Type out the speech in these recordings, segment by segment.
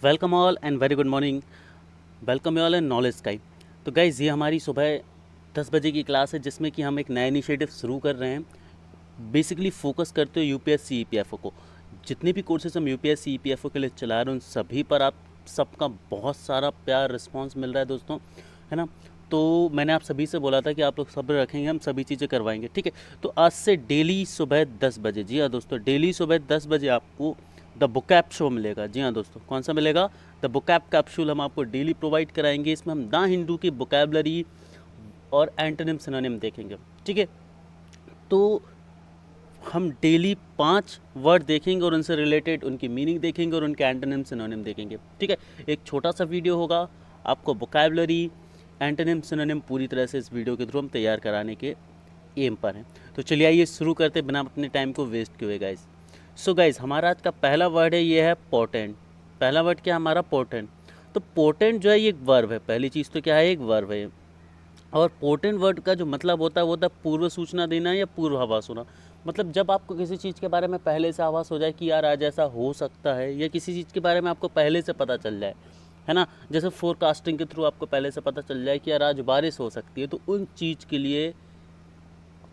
Welcome all and very good morning. Welcome you all in knowledge sky. तो guys, ये हमारी सुबह 10 बजे की क्लास है जिसमें कि हम एक नया इनिशिएटिव शुरू कर रहे हैं। बेसिकली फोकस करते हो यूपीएससी ईपीएफओ को। जितने भी कोर्सेज हम यूपीएससी ईपीएफओ के लिए चला रहे हैं उन सभी पर आप सबका बहुत सारा प्यार रिस्पांस मिल रहा है दोस्तों, है ना। तो मैंने आप सभी से बोला था कि आप लोग सब्र रखेंगे, हम सभी चीज़ें करवाएंगे, ठीक है। तो आज से डेली सुबह 10 बजे, जी हाँ दोस्तों, डेली सुबह 10 बजे आपको द बुकैप शो मिलेगा। जी हाँ दोस्तों, कौन सा मिलेगा? द बुकैप कैप्सूल हम आपको डेली प्रोवाइड कराएंगे। इसमें हम द हिंदू की बुकैबलरी और एंटोनिम सिनोनिम देखेंगे, ठीक है। तो हम डेली 5 वर्ड देखेंगे और उनसे रिलेटेड उनकी मीनिंग देखेंगे और उनके एंटोनिम सिनोनिम देखेंगे, ठीक है। एक छोटा सा वीडियो होगा, आपको वोकैबुलरी एंटोनिम सिनोनिम पूरी तरह से इस वीडियो के थ्रू हम तैयार कराने के एम पर हैं। तो चलिए आइए शुरू करते बिना अपने टाइम को वेस्ट किए गाइस। सो गाइस, हमारा आज का पहला वर्ड है, ये है पोटेंट। पहला वर्ड क्या है हमारा? पोटेंट। तो पोटेंट जो है ये एक वर्ब है। पहली चीज़ तो क्या है? एक वर्ब है। और पोटेंट वर्ड का जो मतलब होता है वो होता है पूर्व सूचना देना या पूर्वाभास होना। मतलब जब आपको किसी चीज़ के बारे में पहले से आभास हो जाए कि यार आज ऐसा हो सकता है, या किसी चीज़ के बारे में आपको पहले से पता चल जाए, है ना। जैसे फोरकास्टिंग के थ्रू आपको पहले से पता चल जाए कि यार आज बारिश हो सकती है, तो उन चीज़ के लिए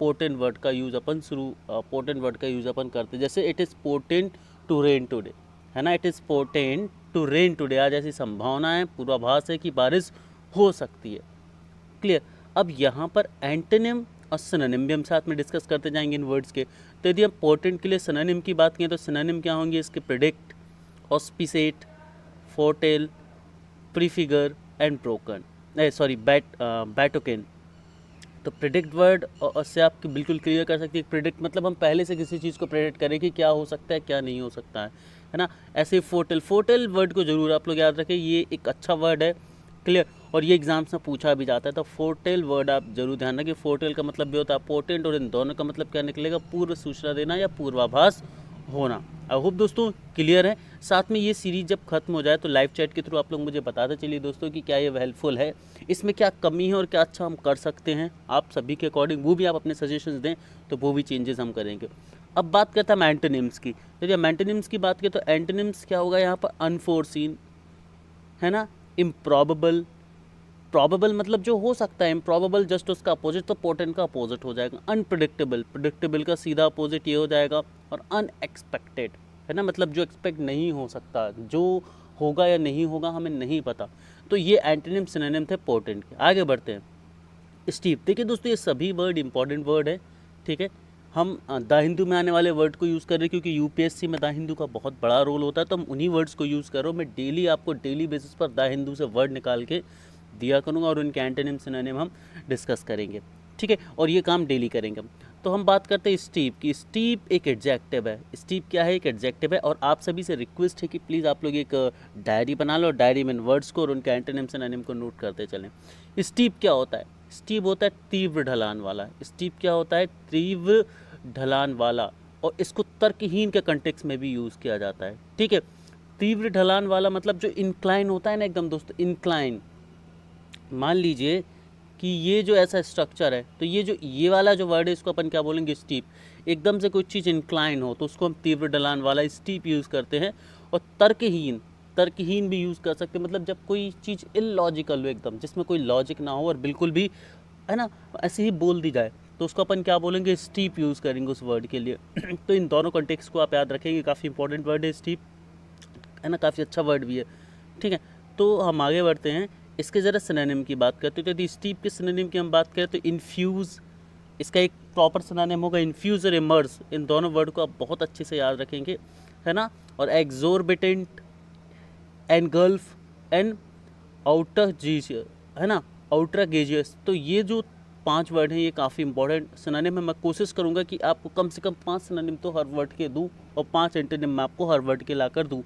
पोटेंट वर्ड का यूज़ अपन करते हैं। जैसे it is potent to rain today, है ना। It is potent to rain today, आज ऐसी संभावना है, पूर्वाभास है कि बारिश हो सकती है। क्लियर। अब यहाँ पर एंटोनिम और सिनोनिम भी हम साथ में डिस्कस करते जाएंगे इन वर्ड्स के। तो यदि हम पोटेंट के लिए सिनोनिम की बात करें तो सिनोनिम क्या होंगे इसके? Predict, auspicate, foretell, prefigure and broken, betoken. तो प्रिडिक्ट वर्ड से आप बिल्कुल क्लियर कर सकते हैं। प्रिडिक्ट मतलब हम पहले से किसी चीज़ को प्रेडिक्ट करें कि क्या हो सकता है, क्या नहीं हो सकता है ना। ऐसे ही फोरटेल, फोरटेल वर्ड को जरूर आप लोग याद रखें, ये एक अच्छा वर्ड है। क्लियर। और ये एग्जाम्स में पूछा भी जाता है, तो फोरटेल वर्ड आप जरूर ध्यान रखें। फोरटेल का मतलब भी होता है पोटेंट, और इन दोनों का मतलब क्या निकलेगा? पूर्व सूचना देना या पूर्वाभास होना। आई होप दोस्तों क्लियर है। साथ में ये सीरीज जब खत्म हो जाए तो लाइव चैट के थ्रू आप लोग मुझे बताते चलिए दोस्तों कि क्या ये हेल्पफुल है, इसमें क्या कमी है और क्या अच्छा हम कर सकते हैं। आप सभी के अकॉर्डिंग वो भी आप अपने सजेशंस दें तो वो भी चेंजेस हम करेंगे। अब बात करते हैं एंटोनिम्स की। यदि हम एंटोनिम्स की बात करें तो एंटोनिम्स क्या होगा यहाँ पर? अनफोर्सीन, है ना, इम्प्रॉबेबल। प्रॉबेबल मतलब जो हो सकता है, इम्प्रॉबेबल जस्ट उसका अपोजिट, तो पोटेंट का अपोजिट हो जाएगा। अनप्रिडिक्टेबल, प्रिडिक्टेबल का सीधा अपोजिट ये हो जाएगा। और अनएक्सपेक्टेड, है ना, मतलब जो एक्सपेक्ट नहीं हो सकता, जो होगा या नहीं होगा हमें नहीं पता। तो ये एंटोनिम सिनोनिम थे पोटेंट के। आगे बढ़ते हैं। स्टीव, देखिए दोस्तों ये सभी वर्ड इंपॉर्टेंट वर्ड है, ठीक है। हम द हिंदू में आने वाले वर्ड को यूज़ कर रहे हैं क्योंकि यूपीएससी में द हिंदू का बहुत बड़ा रोल होता है, तो हम उन्हीं वर्ड्स को यूज़ कर रहे हो। मैं डेली आपको डेली बेसिस पर द हिंदू से वर्ड निकाल के दिया करूँगा और उनके एंटोनिम सिनोनिम हम डिस्कस करेंगे, ठीक है। और ये काम डेली करेंगे हम। तो हम बात करते हैं स्टीव की। स्टीव एक एडजेक्टिव है। स्टीव क्या है? एक एडजेक्टिव है। और आप सभी से रिक्वेस्ट है कि प्लीज़ आप लोग एक डायरी बना लो, डायरी में वर्ड्स को और उनके एंटोनिम सिनोनिम को नोट करते चलें। स्टीव क्या होता है? स्टीव होता है तीव्र ढलान वाला। स्टीव क्या होता है? तीव्र ढलान वाला। और इसको तर्कहीन के कंटेक्स्ट में भी यूज़ किया जाता है, ठीक है। तीव्र ढलान वाला मतलब जो इंक्लाइन होता है ना, एकदम दोस्तों इंक्लाइन। मान लीजिए कि ये जो ऐसा स्ट्रक्चर है, तो ये वाला जो वर्ड है इसको अपन क्या बोलेंगे? स्टीप। एकदम से कोई चीज़ इंक्लाइन हो तो उसको हम तीव्र ढलान वाला स्टीप यूज़ करते हैं। और तर्कहीन, तर्कहीन भी यूज़ कर सकते हैं। मतलब जब कोई चीज़ इलॉजिकल हो, एकदम जिसमें कोई लॉजिक ना हो और बिल्कुल भी, है ना, ऐसे ही बोल दी जाए, तो उसको अपन क्या बोलेंगे? स्टीप यूज़ करेंगे उस वर्ड के लिए। तो इन दोनों कॉन्टेक्स्ट को आप याद रखेंगे, काफ़ी इंपॉर्टेंट वर्ड है स्टीप, है ना, काफ़ी अच्छा वर्ड भी है, ठीक है। तो हम आगे बढ़ते हैं। इसके ज़रा सिनोनिम की बात करते हैं। तो यदि स्टीप के सिनोनिम की हम बात करें तो इन्फ्यूज़, इसका एक प्रॉपर सिनोनिम होगा इन्फ्यूज़ और इमर्स। इन दोनों वर्ड को आप बहुत अच्छे से याद रखेंगे, है ना। और एग्जोर्बिटेंट, एनगल्फ एंड आउटरजीजियस, है ना, आउटरगेजियस। तो ये जो 5 वर्ड हैं ये काफ़ी इंपॉर्टेंट सिनोनिम है। मैं कोशिश करूँगा कि आपको कम से कम 5 सिनोनिम तो हर वर्ड के दूँ और 5 एंटोनिम मैं आपको हर वर्ड के ला कर दूँ।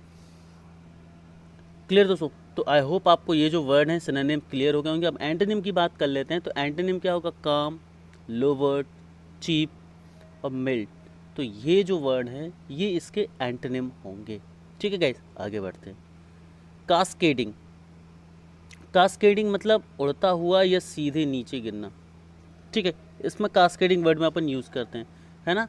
क्लियर दोस्तों? तो आई होप आपको ये जो वर्ड हैं सिनोनिम क्लियर हो गए होंगे। अब एंटोनिम की बात कर लेते हैं। तो एंटोनिम क्या होगा? काम, लोवर्ड, चीप और मिल्ड। तो ये जो वर्ड हैं ये इसके एंटोनिम होंगे, ठीक है गाइस। आगे बढ़ते हैं। कास्केडिंग, कास्केडिंग मतलब उड़ता हुआ या सीधे नीचे गिरना, ठीक है। इसमें कास्केडिंग वर्ड में अपन यूज़ करते हैं, है ना।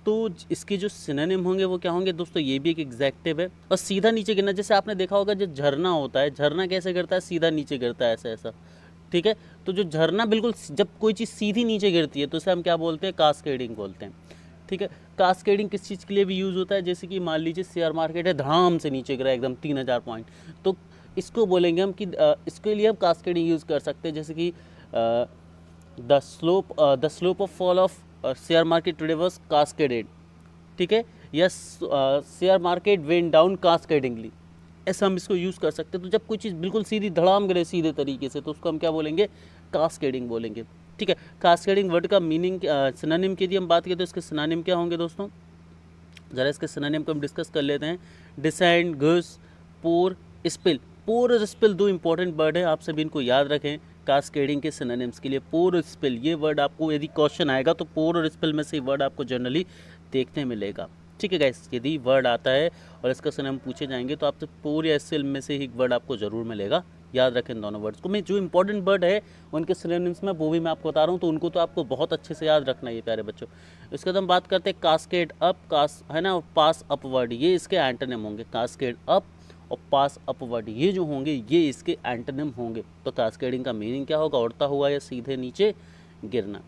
तो इसके जो सिनोनिम होंगे वो क्या होंगे दोस्तों, ये भी एक एग्जेक्टिव है। और सीधा नीचे गिरना, जैसे आपने देखा होगा जो झरना होता है, झरना कैसे गिरता है, सीधा नीचे गिरता है, ऐसा ऐसा, ठीक है। तो जो झरना बिल्कुल, जब कोई चीज़ सीधी नीचे गिरती है तो उसे हम क्या बोलते हैं, कास्केडिंग बोलते हैं, ठीक है। कास्केडिंग किस चीज़ के लिए भी यूज़ होता है, जैसे कि मान लीजिए शेयर मार्केट है, धड़ाम से नीचे गिरा एकदम 3000 पॉइंट, तो इसको बोलेंगे हम कि इसके लिए हम कास्केडिंग यूज़ कर सकते हैं, जैसे कि the slope of fall of share market today was cascaded, ठीक है, या शेयर मार्केट वेंट डाउन कास्केडिंगली, ऐसा हम इसको यूज़ कर सकते हैं। तो जब कोई चीज़ बिल्कुल सीधी धड़ाम गिरे सीधे तरीके से, तो उसको हम क्या बोलेंगे, कास्केडिंग बोलेंगे, ठीक है। कास्केडिंग वर्ड का मीनिंग, सिनोनिम की यदि हम बात करें तो इसके सिनोनिम क्या होंगे दोस्तों, ज़रा इसके सिनोनिम को हम डिस्कस कर लेते हैं। डिसेंड, गुस, पोर, स्पिल। पोर और स्पिल दो इंपॉर्टेंट वर्ड है, आप सभी इनको याद रखें कास्केडिंग के सिनोनिम्स के लिए। पोर और स्पिल, ये वर्ड आपको यदि क्वेश्चन आएगा तो पोर और स्पिल में से वर्ड आपको जनरली देखने मिलेगा, ठीक है गाइस। यदि वर्ड आता है और इसका सिनोनिम पूछे जाएंगे तो आपसे पोर या स्पिल में से एक वर्ड आपको ज़रूर मिलेगा, याद रखें इन दोनों वर्ड्स को। मैं जो इंपॉर्टेंट वर्ड है उनके सिनोनिम्स में वो भी मैं आपको बता रहा हूँ, तो उनको तो आपको बहुत अच्छे से याद रखना है ये प्यारे बच्चों। इसके बाद हम बात करते हैं कास्केड अप, है ना, और पास अपवर्ड, ये इसके एंटोनिम होंगे। कास्केड अप और पास अपवर्ड, ये जो होंगे ये इसके एंटोनिम होंगे। तो कास्केडिंग का मीनिंग क्या होगा, उड़ता हुआ या सीधे नीचे गिरना।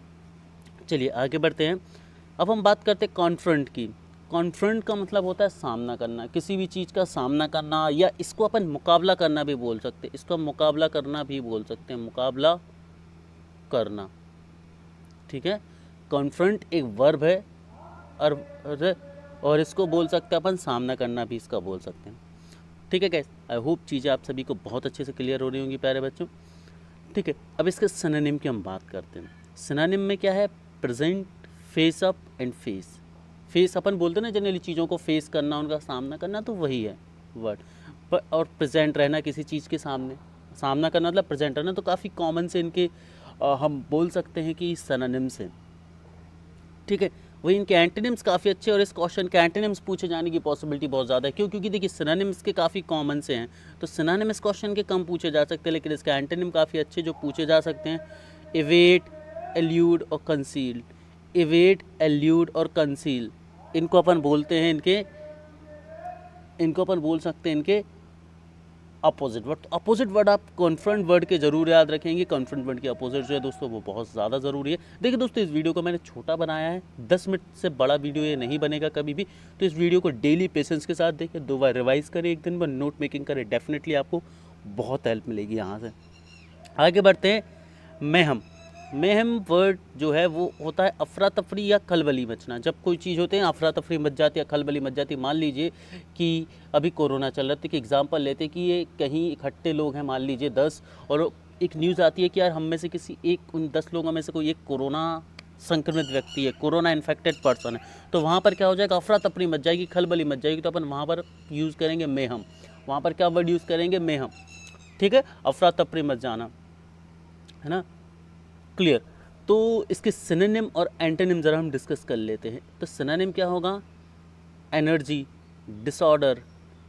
चलिए आगे बढ़ते हैं। अब हम बात करते हैं कॉन्फ्रंट की। कॉन्फ्रंट का मतलब होता है सामना करना, किसी भी चीज़ का सामना करना, या इसको अपन मुकाबला करना भी बोल सकते हैं, इसको हम मुकाबला करना भी बोल सकते हैं, मुकाबला करना, ठीक है। कॉन्फ्रंट एक वर्ब है और इसको बोल सकते हैं अपन सामना करना भी इसका बोल सकते हैं, ठीक है गाइस। आई होप चीज़ें आप सभी को बहुत अच्छे से क्लियर हो रही होंगी प्यारे बच्चों, ठीक है। अब इसके सिनोनिम की हम बात करते हैं। सिनोनिम में क्या है, present, face up and face. Face अपन बोलते हैं ना जनरली, चीज़ों को फेस करना, उनका सामना करना, तो वही है वर्ड। और प्रेजेंट रहना, किसी चीज़ के सामने, सामना करना मतलब प्रेजेंट रहना, तो काफ़ी कॉमन से इनके हम बोल सकते हैं कि सिनोनिम्स हैं, ठीक है। वही इनके एंटोनिम्स काफ़ी अच्छे, और इस क्वेश्चन के एंटोनिम्स पूछे जाने की पॉसिबिलिटी बहुत ज़्यादा है। क्यों, क्योंकि देखिए सिनोनिम्स के काफ़ी कॉमन से हैं, तो सिनोनिम इस क्वेश्चन के कम पूछे जा सकते हैं, लेकिन इसके एंटोनिम काफ़ी अच्छे जो पूछे जा सकते हैं। इवेट, एल्यूड और कंसील। इवेट, एल्यूड और कंसील, इनको अपन बोलते हैं, इनको अपन बोल सकते हैं इनके अपोजिट वर्ड। तो अपोजिट वर्ड आप कॉन्फ्रंट वर्ड के जरूर याद रखेंगे। कॉन्फ्रंट वर्ड के अपोजिट जो है दोस्तों वो बहुत ज़्यादा ज़रूरी है। देखिए दोस्तों, इस वीडियो को मैंने छोटा बनाया है, 10 मिनट से बड़ा वीडियो ये नहीं बनेगा कभी भी। तो इस वीडियो को डेली पेशेंस के साथ देखें, 2 बार रिवाइज करें, एक दिन में नोट मेकिंग करें, डेफिनेटली आपको बहुत हेल्प मिलेगी यहाँ से। आगे बढ़ते हैं। मेहम। मेहम वर्ड जो है वो होता है अफरा तफरी या खलबली मचना। जब कोई चीज़ होती है अफरा तफरी मच जाती है, खलबली मच जाती है। मान लीजिए कि अभी कोरोना चल रहा है, तो एक एग्जांपल लेते हैं कि ये कहीं इकट्ठे लोग हैं, मान लीजिए 10, और एक न्यूज़ आती है कि यार हम में से किसी एक, उन 10 लोगों में से कोई एक कोरोना संक्रमित व्यक्ति है, कोरोना इन्फेक्टेड पर्सन है। तो वहाँ पर क्या हो जाएगा, अफरा तफरी मच जाएगी, खलबली मच जाएगी। तो अपन वहाँ पर यूज़ करेंगे मेहम। वहाँ पर क्या वर्ड यूज़ करेंगे, मेहम, ठीक है। अफरा तफरी मच जाना, है ना, क्लियर। तो इसके सिनोनिम और एंटोनिम ज़रा हम डिस्कस कर लेते हैं। तो सिनोनिम क्या होगा, एनर्जी, डिसऑर्डर,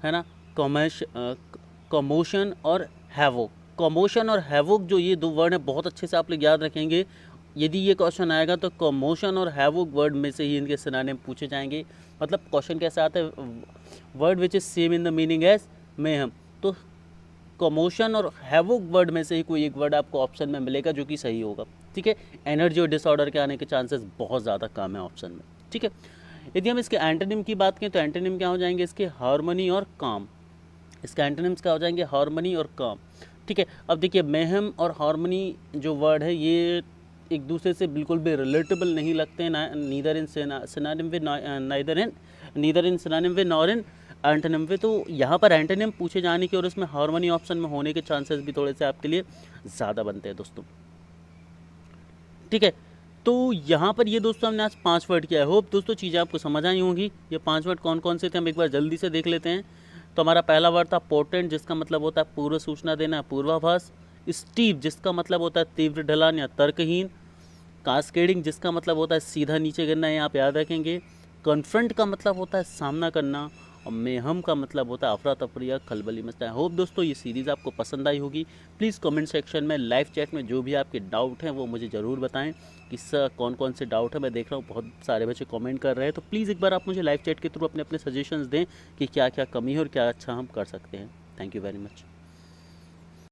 है ना, कमोशन और हैवोक। कमोशन और हैवोक जो ये 2 वर्ड हैं, बहुत अच्छे से आप लोग याद रखेंगे। यदि ये क्वेश्चन आएगा तो कमोशन और हैवोक वर्ड में से ही इनके सिनोनिम पूछे जाएंगे। मतलब क्वेश्चन कैसे आता है, word which is same in the meaning as mayhem. तो कमोशन और हैवोक वर्ड में से ही कोई एक वर्ड आपको ऑप्शन में मिलेगा जो कि सही होगा, ठीक है। एनर्जी और डिसऑर्डर के आने के चांसेस बहुत ज़्यादा कम है ऑप्शन में, ठीक है। यदि हम इसके एंटोनिम की बात करें तो एंटोनिम क्या हो जाएंगे इसके, हार्मनी और काम। इसके एंटोनिम्स क्या हो जाएंगे, हार्मनी और काम, ठीक है। अब देखिए मेहम और हार्मनी जो वर्ड है ये एक दूसरे से बिल्कुल भी रिलेटेबल नहीं लगते हैं, neither in synonym with neither in synonym with nor in antonym पे। तो यहाँ पर एंटोनिम पूछे जाने की और उसमें हार्मनी ऑप्शन में होने के चांसेस भी थोड़े से आपके लिए ज़्यादा बनते हैं दोस्तों, ठीक है। तो यहाँ पर ये दोस्तों हमने आज 5 वर्ड किया है। होप दोस्तों चीज़ें आपको समझ आई होंगी। ये 5 वर्ड कौन कौन से थे हम एक बार जल्दी से देख लेते हैं। तो हमारा पहला वर्ड था पोर्टेंट, जिसका मतलब होता है पूर्व सूचना देना, पूर्वाभास। स्टीप, जिसका मतलब होता है तीव्र ढलान या तर्कहीन। कास्केडिंग, जिसका मतलब होता है सीधा नीचे गिरना, ये आप याद रखेंगे। कॉन्फ्रंट का मतलब होता है सामना करना, और मेहम का मतलब होता है अफरा तफरी या खलबली मचना। होप दोस्तों ये सीरीज़ आपको पसंद आई होगी। प्लीज़ कमेंट सेक्शन में लाइव चैट में जो भी आपके डाउट हैं वो मुझे ज़रूर बताएं कि सर कौन कौन से डाउट है। मैं देख रहा हूँ बहुत सारे बच्चे कमेंट कर रहे हैं, तो प्लीज़ एक बार आप मुझे लाइव चैट के थ्रू अपने अपने सजेशंस दें कि क्या क्या कमी है और क्या अच्छा हम कर सकते हैं। Thank you very much.